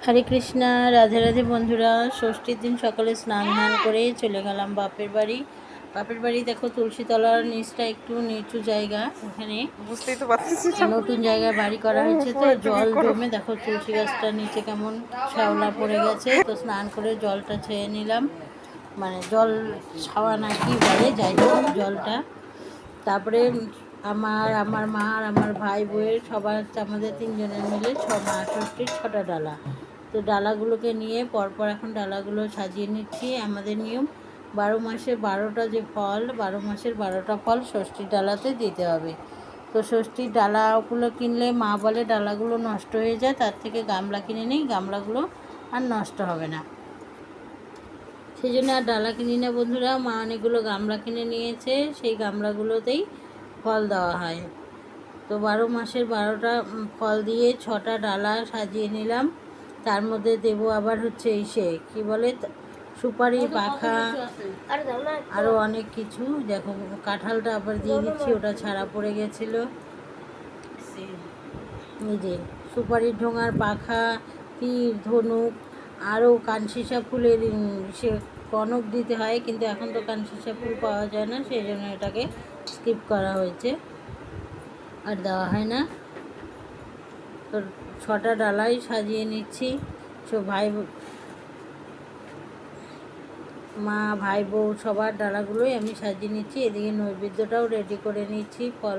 হরে কৃষ্ণা, রাধে রাধে বন্ধুরা। ষষ্ঠীর দিন সকালে স্নান ধান করে চলে গেলাম বাপের বাড়ি। বাপের বাড়ি দেখো তুলসীতলার নিচটা একটু নিচু জায়গা, ওখানে বুঝতেই তো পারতেছি নতুন জায়গায় বাড়ি করা হয়েছে, তো জল জমে দেখো তুলসী গাছটার নিচে কেমন শ্যাওলা পড়ে গেছে। তো স্নান করে জলটা ছেয়ে নিলাম, মানে জল ছাওয়া না কি বলে, যাই হোক জলটা। তারপরে আমার মা আর আমার ভাই বউয়ের সবার আমাদের তিনজনের মিলে মা ষষ্ঠীর 6টা ডালা। তো ডালাগুলোকে নিয়ে পরপর এখন ডালাগুলো সাজিয়ে নিচ্ছি। আমাদের নিয়ম 12 মাসে 12টা যে ফল, 12 মাসের 12টা ফল ষষ্ঠীর ডালাতে দিতে হবে। তো ষষ্ঠীর ডালাগুলো কিনলে মা বলে ডালাগুলো নষ্ট হয়ে যায়, তার থেকে গামলা কিনে নিই, গামলাগুলো আর নষ্ট হবে না। সেই জন্য আর ডালা কিনি না বন্ধুরা। মা অনেকগুলো গামলা কিনে নিয়েছে, সেই গামলাগুলোতেই ফল দেওয়া হয়। তো 12 মাসের 12টা ফল দিয়ে 6টা ডালা সাজিয়ে নিলাম। তার মধ্যে দেবো আবার হচ্ছে কী বলে, সুপারি পাখা, আরও অনেক কিছু। দেখো কাঁঠালটা আবার দিয়ে দিচ্ছি, ওটা ছাড়া পড়ে গেছিলো। এই যে সুপারির ঢোঙার পাখা, তীর, ধনুক, আরও কানশিশা ফুলের সে কনক দিতে হয়, কিন্তু এখন তো কানশিশা ফুল পাওয়া যায় না, সেই জন্য এটাকে স্কিপ করা হয়েছে, আর দেওয়া হয় না। তো 6টা ডালাই সাজিয়ে নিচ্ছি। সব মা ভাই বউ সবার ডালাগুলোই আমি সাজিয়ে নিচ্ছি। এদিকে নৈবেদ্যটাও রেডি করে নিচ্ছি ফল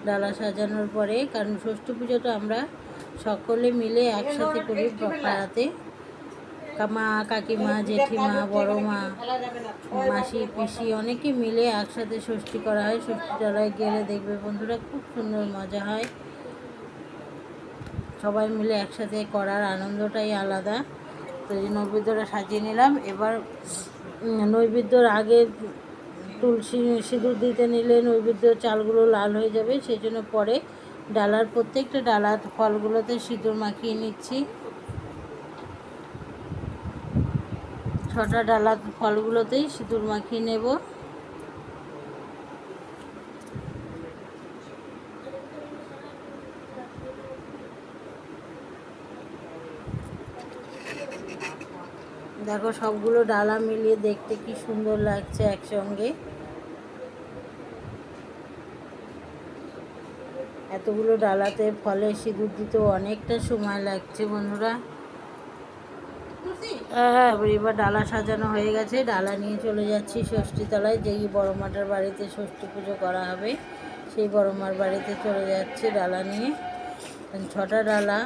ডালা সাজানোর পরে, কারণ ষষ্ঠী পুজো তো আমরা সকলে মিলে একসাথে করি পাড়াতে। মা, কাকিমা, জেঠিমা, বড় মা, মাসি, পিসি অনেকে মিলে একসাথে ষষ্ঠী করা হয়। ষষ্ঠী ডালায় গেলে দেখবে বন্ধুরা খুব সুন্দর মজা হয়, সবাই মিলে একসাথে করার আনন্দটাই আলাদা। তো এই নৈবেদ্যটা সাজিয়ে নিলাম। এবার নৈবেদ্যর আগে তুলসী সিঁদুর দিতে নিলে নৈবেদ্য চালগুলো লাল হয়ে যাবে, সেই জন্য পরে ডালার প্রত্যেকটা ডালা ফলগুলোতে সিঁদুর মাখিয়ে নিচ্ছি। 6টা ডালা ফলগুলোতেই সিঁদুর মাখিয়ে নেব। দেখো সবগুলো ডালা মিলিয়ে দেখতে কি সুন্দর লাগছে একসঙ্গে। এতগুলো ডালাতে ফলের সিঁদুর দিতেও অনেকটা সময় লাগছে বন্ধুরা। এবার ডালা সাজানো হয়ে গেছে, ডালা নিয়ে চলে যাচ্ছি ষষ্ঠীতলায়, যেই বড় মাটার বাড়িতে ষষ্ঠী পুজো করা হবে, সেই বড় মার বাড়িতে চলে যাচ্ছি ডালা নিয়ে। 6টা ডালা